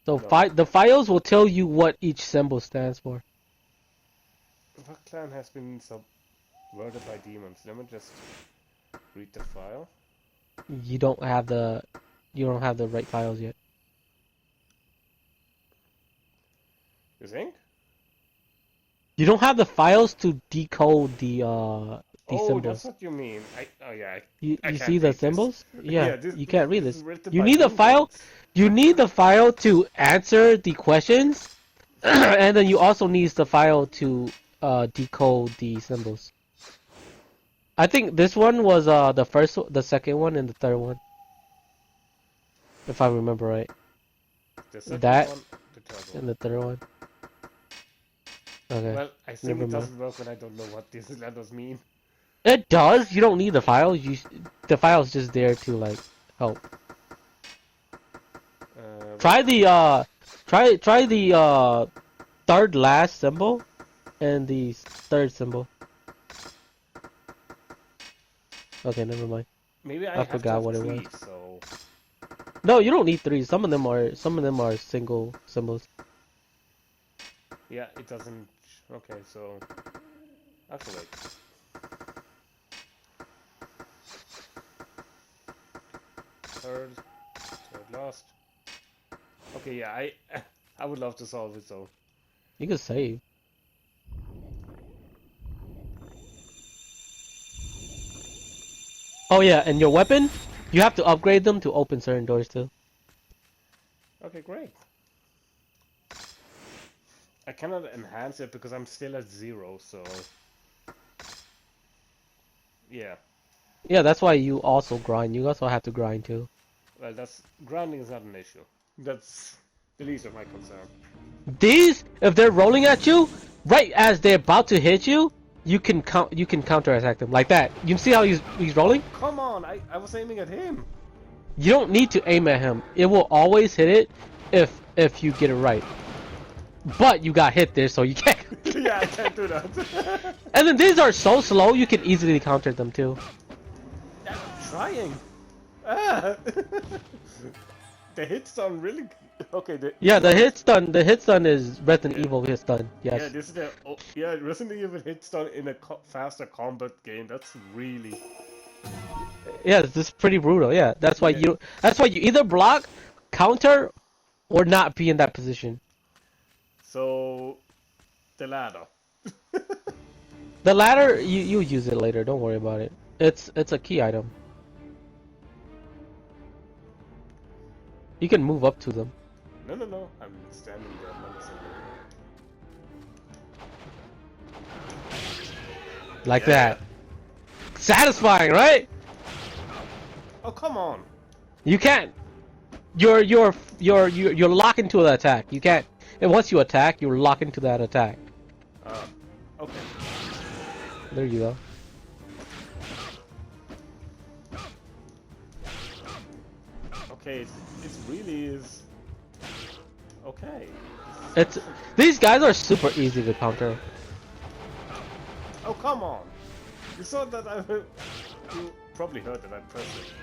Speaker 1: So the files will tell you what each symbol stands for.
Speaker 2: What clan has been subverted by demons? Let me just read the file.
Speaker 1: You don't have the right files yet.
Speaker 2: You think?
Speaker 1: You don't have the files to decode the symbols.
Speaker 2: That's what you mean.
Speaker 1: You
Speaker 2: can't
Speaker 1: see the
Speaker 2: read
Speaker 1: symbols?
Speaker 2: this.
Speaker 1: Yeah,
Speaker 2: this,
Speaker 1: you can't read
Speaker 2: this
Speaker 1: this.
Speaker 2: is written
Speaker 1: You
Speaker 2: by
Speaker 1: need the file.
Speaker 2: demons.
Speaker 1: You need the file to answer the questions, and then you also need the file to decode the symbols. I think this one was the second one, and the third one, if I remember right.
Speaker 2: The second
Speaker 1: That
Speaker 2: one, the third one.
Speaker 1: and the third one. Okay.
Speaker 2: Well, I think it doesn't work when I don't know what these letters mean.
Speaker 1: It does. You don't need the files. The file's just there to like help. Try the third last symbol and the third symbol. Okay, never mind.
Speaker 2: Maybe
Speaker 1: I forgot what it was.
Speaker 2: So...
Speaker 1: No, you don't need 3. Some of them are single symbols.
Speaker 2: Yeah, it doesn't. Okay, so actually, wait. Third last. Okay, yeah, I would love to solve it though.
Speaker 1: You can save. Oh yeah, and your weapon, you have to upgrade them to open certain doors too.
Speaker 2: Okay, great. I cannot enhance it because I'm still at 0, so... Yeah.
Speaker 1: Yeah, that's why you also grind. You also have to grind too.
Speaker 2: Well, grinding is not an issue. That's the least of my concern.
Speaker 1: These, if they're rolling at you, right as they're about to hit you, you can counterattack them like that. You see how he's rolling?
Speaker 2: Come on, I was aiming at him.
Speaker 1: You don't need to aim at him. It will always hit it, if you get it right. But you got hit there, so you can't.
Speaker 2: Yeah, I can't do that.
Speaker 1: And then these are so slow, you can easily counter them too.
Speaker 2: I'm trying. Ah. The hit stun really. Okay.
Speaker 1: Yeah, the hit stun is Resident Evil hit stun. Yes.
Speaker 2: Yeah, this is the Resident Evil hit stun in a faster combat game. That's really.
Speaker 1: Yeah, this is pretty brutal. Yeah, that's why you either block, counter, or not be in that position.
Speaker 2: So, the ladder.
Speaker 1: The ladder, you use it later. Don't worry about it. It's a key item. You can move up to them.
Speaker 2: No. I'm standing there.
Speaker 1: Like that. Satisfying, right?
Speaker 2: Oh, come on.
Speaker 1: You can't. You're locked into the attack. You can't. And once you attack, you're locked into that attack.
Speaker 2: Okay.
Speaker 1: There you go.
Speaker 2: Okay, it really is. Okay.
Speaker 1: These guys are super easy to counter.
Speaker 2: Oh, come on. You saw that you probably heard that I pressed it.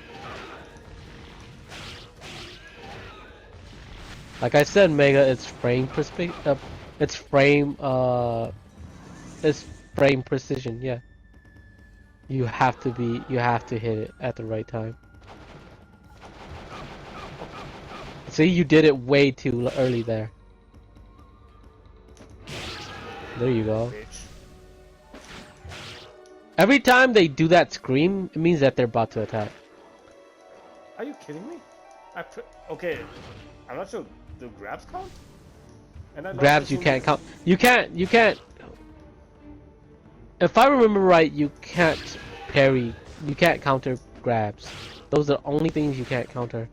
Speaker 1: Like I said, Mega, it's frame precision. Yeah. You have to hit it at the right time. See, you did it way too early there. There you go.
Speaker 2: Bitch.
Speaker 1: Every time they do that scream, it means that they're about to attack.
Speaker 2: Are you kidding me? Okay, I'm not sure. Do grabs count? And
Speaker 1: Grabs you can't count. You can't. If I remember right, you can't parry. You can't counter grabs. Those are the only things you can't counter.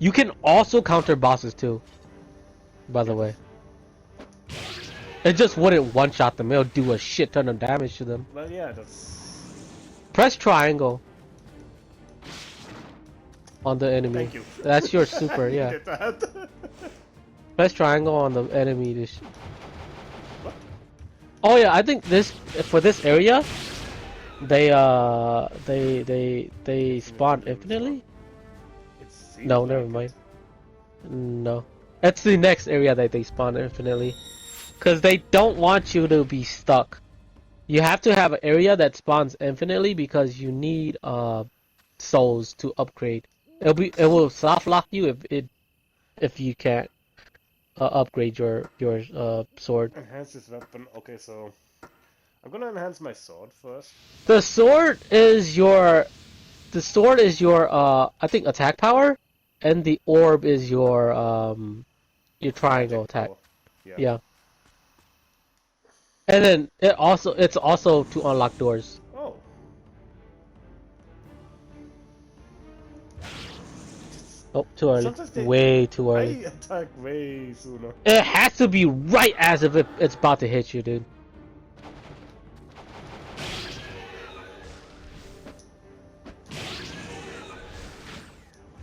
Speaker 1: You can also counter bosses too. By the way. It just wouldn't one-shot them. It'll do a shit ton of damage to them.
Speaker 2: Well, yeah, that's.
Speaker 1: Press triangle on the enemy.
Speaker 2: Thank you.
Speaker 1: That's your super, yeah.
Speaker 2: Did that.
Speaker 1: Press triangle on the enemy. Oh yeah, I think for this area, they spawn infinitely. No, never mind. No, it's the next area that they spawn infinitely, because they don't want you to be stuck. You have to have an area that spawns infinitely because you need souls to upgrade. It will soft lock you if you can't upgrade your sword.
Speaker 2: Enhance this weapon. Okay, so I'm gonna enhance my sword first.
Speaker 1: The sword is your I think attack power, and the orb is your triangle attack. Yeah. And then it's also to unlock doors.
Speaker 2: Oh.
Speaker 1: Oh, too early. Way too early.
Speaker 2: I attack way sooner.
Speaker 1: It has to be right as if it's about to hit you, dude.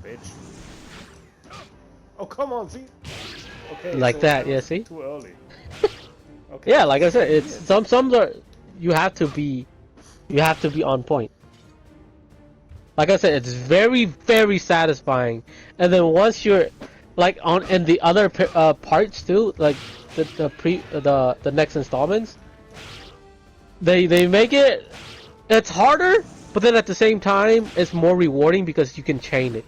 Speaker 2: Bitch. Oh, come on, see? Okay.
Speaker 1: Like
Speaker 2: so
Speaker 1: that, yeah, see?
Speaker 2: Too early. Okay.
Speaker 1: Yeah, like I said, it's some are you have to be on point. Like I said, it's very, very satisfying. And then once you're like and the other parts too, like the next installments, they make it's harder, but then at the same time it's more rewarding because you can chain it.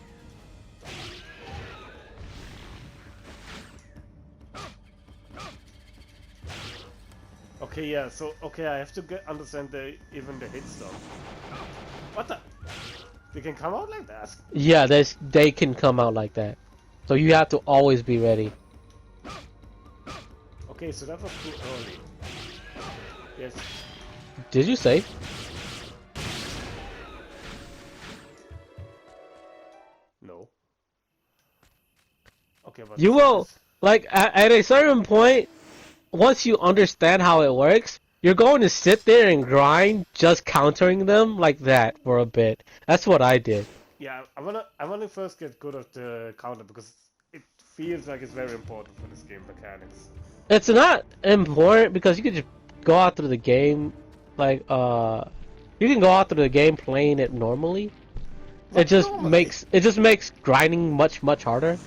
Speaker 2: Okay, yeah. So I have to understand even the hit stuff. What the? They can come out like that?
Speaker 1: Yeah, they can come out like that. So you have to always be ready.
Speaker 2: Okay, so that was too early. Yes.
Speaker 1: Did you save?
Speaker 2: No. Okay, but
Speaker 1: You will, like, at a certain point, once you understand how it works, you're going to sit there and grind just countering them like that for a bit. That's what I did.
Speaker 2: Yeah, I wanna first get good at the counter because it feels like it's very important for this game mechanics.
Speaker 1: It's not important because you can just go out through the game, like you can go out through the game playing it normally.
Speaker 2: What normally?
Speaker 1: It just makes grinding much harder.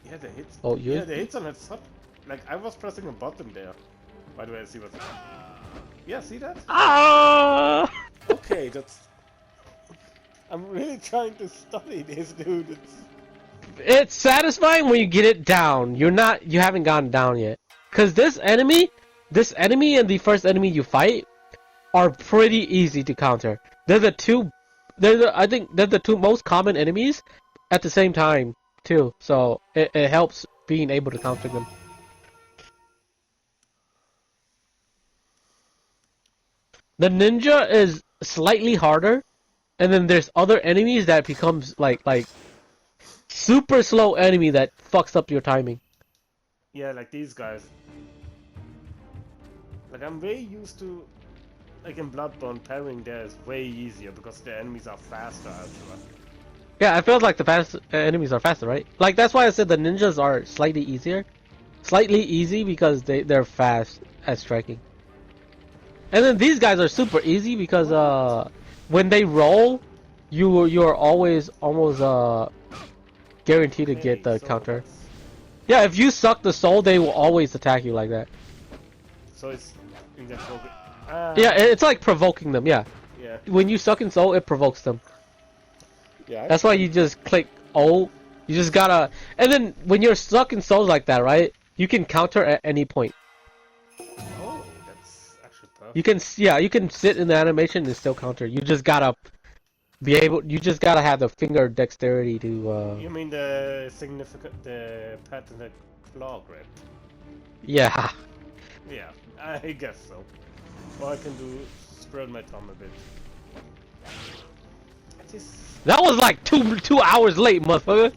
Speaker 2: Yeah, the hits.
Speaker 1: Oh,
Speaker 2: Yeah, the hits on that sub. Like I was pressing a button there. By the way, I see what's. Yeah, see that?
Speaker 1: Ah!
Speaker 2: Okay, that's. I'm really trying to study this, dude.
Speaker 1: It's satisfying when you get it down. You haven't gotten down yet. Cause this enemy and the first enemy you fight are pretty easy to counter. I think they're the two most common enemies at the same time too. So it helps being able to counter them. The ninja is slightly harder, and then there's other enemies that becomes like super slow enemy that fucks up your timing.
Speaker 2: Yeah, like these guys. Like I'm way used to, like in Bloodborne, parrying there is way easier because the enemies are faster. Actually.
Speaker 1: Yeah, I feel like the fast enemies are faster, right? Like that's why I said the ninjas are slightly easier, slightly easy because they're fast at striking. And then these guys are super easy because when they roll, you're always almost guaranteed to get the counter. Yeah, if you suck the soul, they will always attack you like that.
Speaker 2: So it's in that program.
Speaker 1: Yeah, it's like provoking them. Yeah.
Speaker 2: Yeah.
Speaker 1: When you suck in soul, it provokes them.
Speaker 2: Yeah.
Speaker 1: That's why you just click O. You just gotta, and then when you're stuck in souls like that, right? You can counter at any point.
Speaker 2: Oh, that's actually perfect.
Speaker 1: You can sit in the animation and still counter. You just gotta you just gotta have the finger dexterity to.
Speaker 2: You mean the patented claw grip?
Speaker 1: Yeah.
Speaker 2: Yeah, I guess so. Or I can spread my thumb a bit.
Speaker 1: That was like two hours late, motherfucker.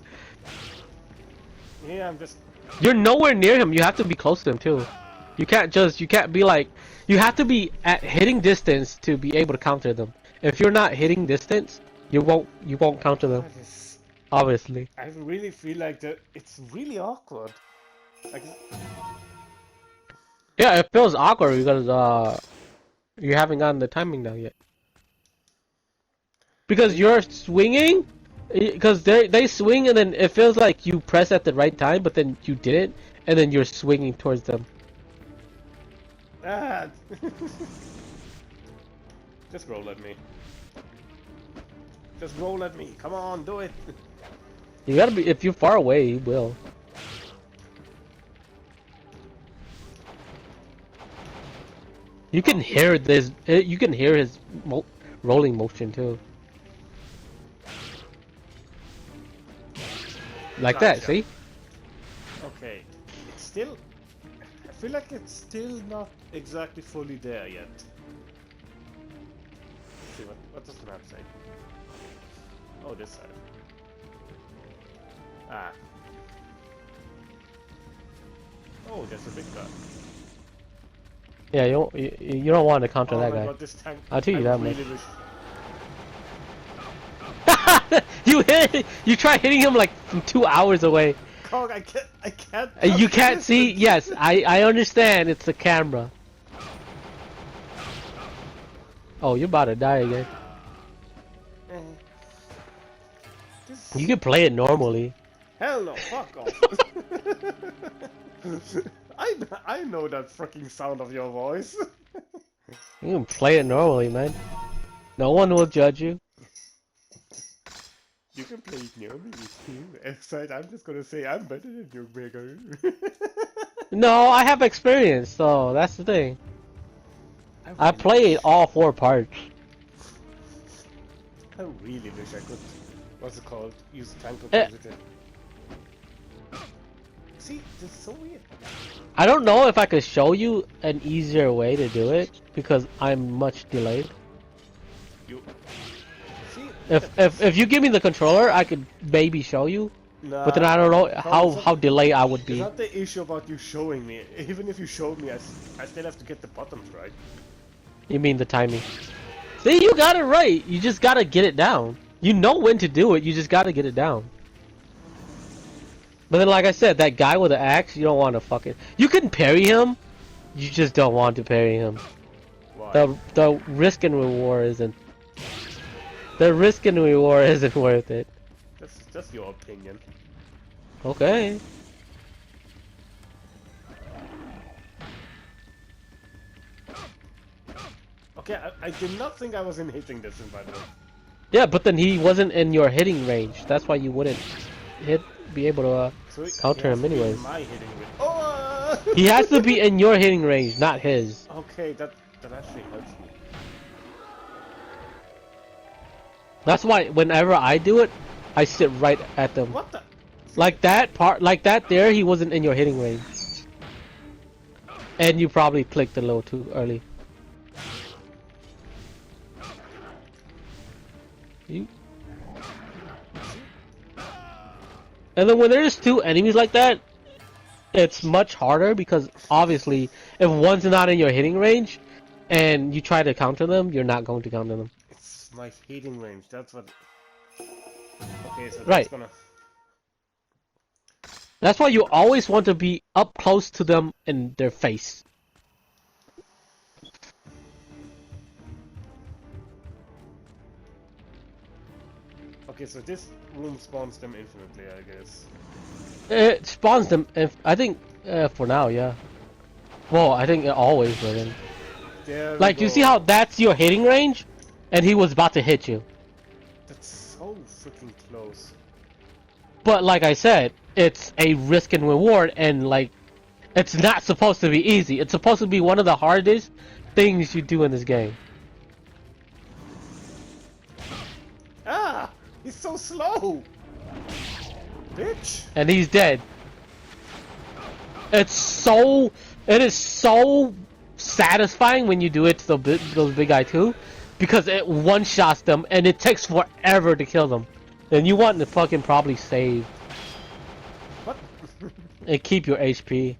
Speaker 2: Yeah, I'm just.
Speaker 1: You're nowhere near him. You have to be close to him too. You can't be like. You have to be at hitting distance to be able to counter them. If you're not hitting distance, you won't counter them. Obviously.
Speaker 2: I really feel like that it's really awkward. Like.
Speaker 1: Yeah, it feels awkward because you haven't gotten the timing down yet. Because you're swinging, because they swing and then it feels like you press at the right time, but then you didn't, and then you're swinging towards them.
Speaker 2: Ah. Just roll at me. Just roll at me. Come on, do it.
Speaker 1: You gotta be. If you're far away, you will. You can hear this. You can hear his rolling motion too. Like that, see?
Speaker 2: Okay. It's still. I feel like it's still not exactly fully there yet. Let's see what does the map say? Oh, this side. Ah. Oh, there's a big guy.
Speaker 1: Yeah, you don't want to counter that guy.
Speaker 2: God, this tank,
Speaker 1: I'll tell you that much.
Speaker 2: Wish...
Speaker 1: You try hitting him like from 2 hours away.
Speaker 2: Cog, I can't.
Speaker 1: You can't see. Yes, I understand. It's the camera. Oh, you're about to die again. You can play it normally.
Speaker 2: Hell no! Fuck off. I know that fucking sound of your voice.
Speaker 1: You can play it normally, man. No one will judge you.
Speaker 2: You can play it normally too. Except I'm just gonna say I'm better than you, bigger.
Speaker 1: No, I have experience, so that's the thing. I played all 4 parts.
Speaker 2: I really wish I could. What's it called? Use tank controls. See, this is so weird.
Speaker 1: I don't know if I could show you an easier way to do it because I'm much delayed.
Speaker 2: You see,
Speaker 1: if you give me the controller, I could maybe show you,
Speaker 2: Nah,
Speaker 1: But then I don't know how delayed I would
Speaker 2: It's
Speaker 1: be.
Speaker 2: not the issue about you showing me. Even if you showed me, I still have to get the buttons right.
Speaker 1: You mean the timing? See, you got it right. You just gotta get it down. You know when to do it. You just gotta get it down. But then, like I said, that guy with the axe, you don't want to fucking. You can parry him. You just don't want to parry him.
Speaker 2: Why?
Speaker 1: The risk and reward isn't. The risk and reward isn't worth it.
Speaker 2: That's your opinion.
Speaker 1: Okay.
Speaker 2: Okay, I did not think I was in hitting this, by the way.
Speaker 1: Yeah, but then he wasn't in your hitting range. That's why you wouldn't be able to
Speaker 2: So
Speaker 1: counter him anyways.
Speaker 2: My hitting range. Oh!
Speaker 1: He has to be in your hitting range, not his.
Speaker 2: Okay, that actually helps me.
Speaker 1: That's why whenever I do it, I sit right at them.
Speaker 2: What the?
Speaker 1: Like that part, like that there, he wasn't in your hitting range. And you probably clicked a little too early. You. And then when there's two enemies like that, it's much harder because obviously if one's not in your hitting range and you try to counter them, you're not going to counter them.
Speaker 2: It's my hitting range, that's what... Okay, so that's
Speaker 1: Right.
Speaker 2: gonna...
Speaker 1: That's why you always want to be up close to them in their face.
Speaker 2: Okay, so this room spawns them infinitely, I guess.
Speaker 1: It spawns them, if, I think, for now, yeah. Well, I think it always will then.
Speaker 2: There we
Speaker 1: Like, you
Speaker 2: go.
Speaker 1: see how that's your hitting range? And he was about to hit you.
Speaker 2: That's so freaking close.
Speaker 1: But like I said, it's a risk and reward, and like, it's not supposed to be easy. It's supposed to be one of the hardest things you do in this game.
Speaker 2: Ah! He's so slow! Bitch!
Speaker 1: And he's dead. It is so satisfying when you do it to those big guy too, because it one-shots them and it takes forever to kill them. And you want to fucking probably save.
Speaker 2: What?
Speaker 1: And keep your HP.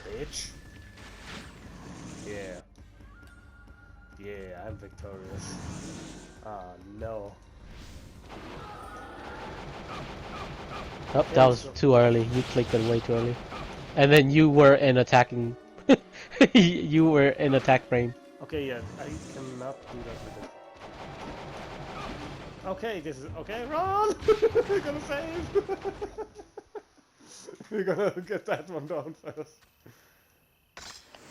Speaker 2: Bitch. Yeah. Yeah, I'm victorious. Ah, no.
Speaker 1: Oh, that was too early. You clicked it way too early. And then you were in attacking. You were in attack frame.
Speaker 2: Okay, yeah, I cannot do that with it. Okay, this is... Okay, run! We're gonna save! We're gonna get that one down first.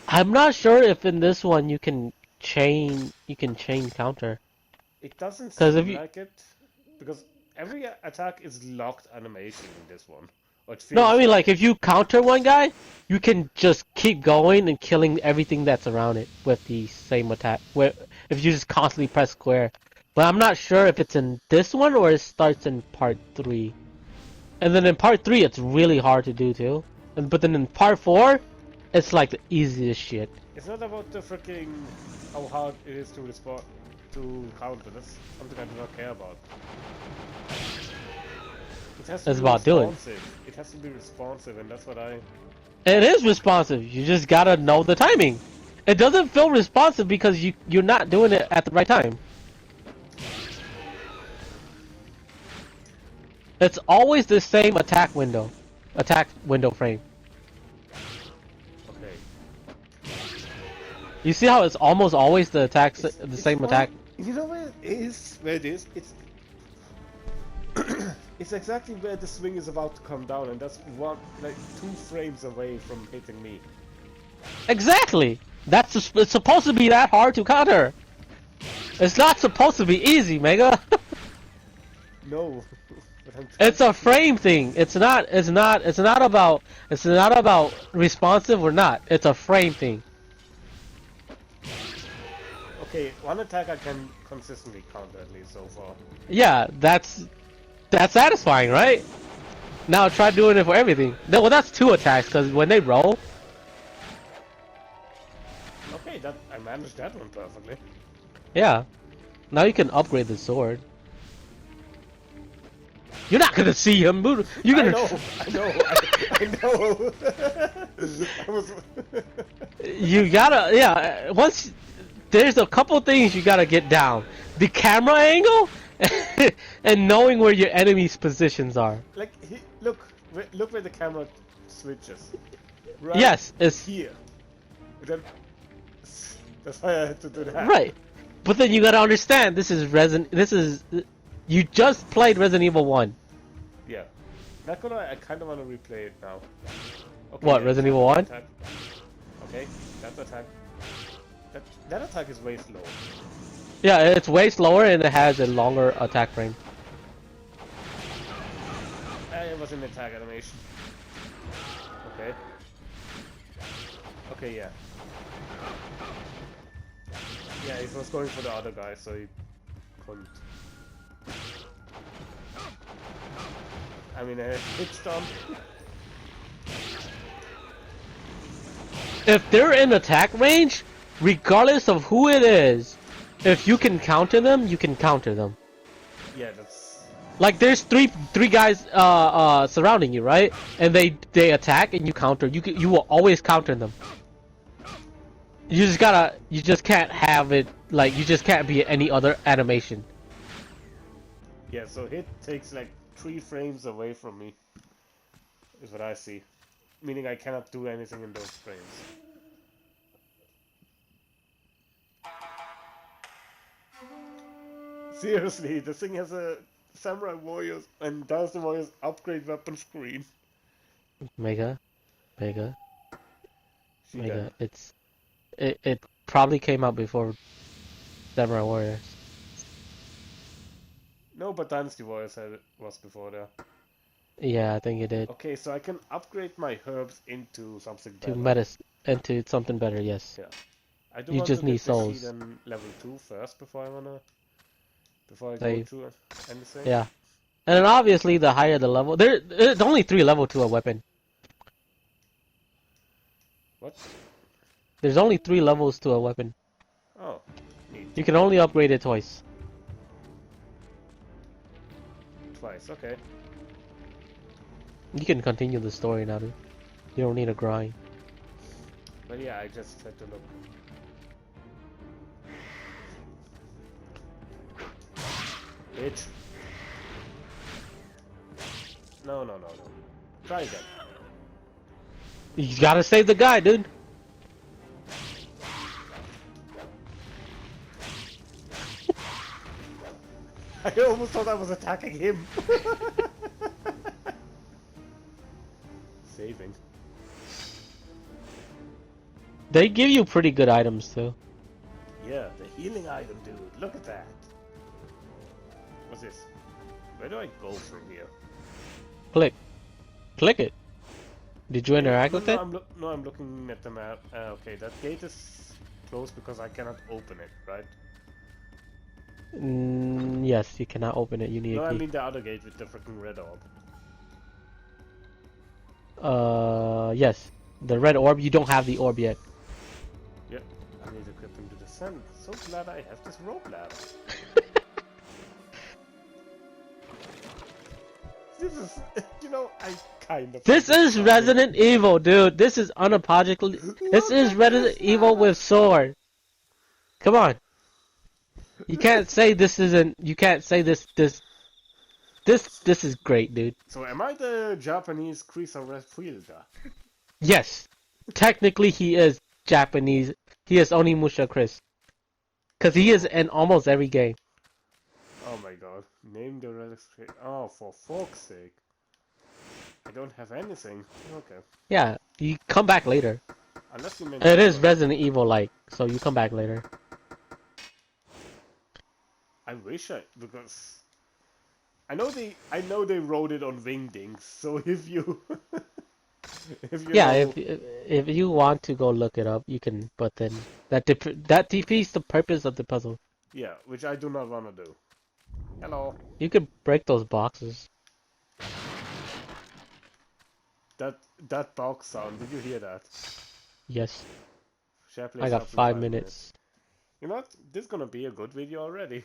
Speaker 1: I'm not sure if in this one you can chain counter.
Speaker 2: It doesn't
Speaker 1: 'Cause
Speaker 2: seem
Speaker 1: if you-
Speaker 2: like it, because every attack is locked animation in this one. Or it
Speaker 1: No, I
Speaker 2: feels
Speaker 1: mean like if you counter one guy, you can just keep going and killing everything that's around it with the same attack. Where if you just constantly press square. But I'm not sure if it's in this one or it starts in part 3. And then in part 3 it's really hard to do too. But then in part 4, it's like the easiest shit.
Speaker 2: It's not about the freaking how hard it is to respond to counter. That's something I do not care about. It has to
Speaker 1: It's
Speaker 2: be
Speaker 1: about doing.
Speaker 2: responsive. It has to be responsive, and that's what I.
Speaker 1: It is responsive. You just gotta know the timing. It doesn't feel responsive because you're not doing it at the right time. It's always the same attack window frame.
Speaker 2: Okay.
Speaker 1: You see how it's almost always the same attack.
Speaker 2: You know where it is? Where it is? It's. It's exactly where the swing is about to come down, and that's like 2 frames away from hitting me.
Speaker 1: Exactly. It's supposed to be that hard to counter. It's not supposed to be easy, Mega.
Speaker 2: No. But I'm
Speaker 1: It's a frame thing. It's not about responsive or not. It's a frame thing.
Speaker 2: Okay, one attack I can consistently counter at least so far.
Speaker 1: Yeah, that's satisfying, right? Now try doing it for everything. No, well, that's 2 attacks because when they roll.
Speaker 2: Okay, I managed that one perfectly.
Speaker 1: Yeah. Now you can upgrade the sword. You're not gonna see him, Buddha. You're gonna.
Speaker 2: I know. I was.
Speaker 1: You gotta, yeah. Once there's a couple things you gotta get down: the camera angle, and knowing where your enemy's positions are.
Speaker 2: Like, look where the camera switches. Right
Speaker 1: Yes, it's
Speaker 2: here. Then, that's why I had to do that.
Speaker 1: right. But then you gotta understand, this is you just played Resident Evil 1.
Speaker 2: Yeah. Not gonna. I kind of want to replay it now. Okay,
Speaker 1: What,
Speaker 2: yeah,
Speaker 1: Resident Evil 1?
Speaker 2: attack. Okay, that attack. That attack is way slow.
Speaker 1: Yeah, it's way slower and it has a longer attack frame.
Speaker 2: It was an attack animation. Okay. Okay, yeah. Yeah, he was going for the other guy, so he couldn't. I mean, hit stun.
Speaker 1: If they're in attack range, regardless of who it is, if you can counter them, you can counter them.
Speaker 2: Yeah, that's.
Speaker 1: Like there's three guys surrounding you, right? And they attack and you counter. You will always counter them. You just can't have it like you just can't be any other animation.
Speaker 2: Yeah, so hit takes like 3 frames away from me. Is what I see. Meaning I cannot do anything in those frames. Seriously, this thing has a Samurai Warriors and Dynasty Warriors upgrade weapon screen.
Speaker 1: Mega.
Speaker 2: She done.
Speaker 1: It probably came out before Samurai Warriors.
Speaker 2: No, but Dynasty Warriors was before there.
Speaker 1: Yeah, I think it did.
Speaker 2: Okay, so I can upgrade my herbs into something better.
Speaker 1: Into something better, yes.
Speaker 2: Yeah. I do
Speaker 1: You
Speaker 2: want
Speaker 1: just
Speaker 2: to
Speaker 1: need
Speaker 2: get
Speaker 1: souls.
Speaker 2: the Shidan level 2 first before I go
Speaker 1: Save.
Speaker 2: to anything.
Speaker 1: Yeah. And then obviously the higher the level, there's only 3 level to a weapon.
Speaker 2: What?
Speaker 1: There's only 3 levels to a weapon.
Speaker 2: Oh, neat.
Speaker 1: You can only upgrade it twice.
Speaker 2: Twice, okay.
Speaker 1: You can continue the story now, dude. You don't need a grind.
Speaker 2: But yeah, I just had to look. Bitch. No. Try again.
Speaker 1: You gotta save the guy, dude.
Speaker 2: I almost thought I was attacking him. Saving.
Speaker 1: They give you pretty good items too.
Speaker 2: Yeah, the healing item, dude. Look at that. What's this? Where do I go from here?
Speaker 1: Click it. Did you interact with it?
Speaker 2: I'm looking at the map. Okay, that gate is closed because I cannot open it, right?
Speaker 1: Yes, you cannot open it. You need
Speaker 2: No,
Speaker 1: a
Speaker 2: I
Speaker 1: key.
Speaker 2: mean the other gate with the freaking red orb.
Speaker 1: Yes. The red orb, you don't have the orb yet.
Speaker 2: Yep, I need equipping to descend. So glad I have this rope ladder. This is, I kind of...
Speaker 1: This is Resident Evil, dude. This is unapologetically... This is Resident Evil with sword. Come on. You can't say this isn't... You can't say this is great, dude.
Speaker 2: So am I the Japanese Chris Redfielder?
Speaker 1: Yes. Technically, he is Japanese. He is Onimusha Chris. Because he is in almost every game.
Speaker 2: Oh my god. Name the relic. Oh, for fuck's sake. I don't have anything. Okay.
Speaker 1: Yeah, you come back later.
Speaker 2: Unless you meant...
Speaker 1: It is Resident Evil-like, so you come back later.
Speaker 2: I wish because... I know they wrote it on Wingdings, so if you...
Speaker 1: if you want to go look it up, you can, but then that defeats the purpose of the puzzle.
Speaker 2: Yeah, which I do not want to do. Hello.
Speaker 1: You could break those boxes.
Speaker 2: That box sound, did you hear that?
Speaker 1: Yes.
Speaker 2: Should play
Speaker 1: I got
Speaker 2: something
Speaker 1: 5
Speaker 2: 5
Speaker 1: minutes.
Speaker 2: You know what? This is gonna be a good video already.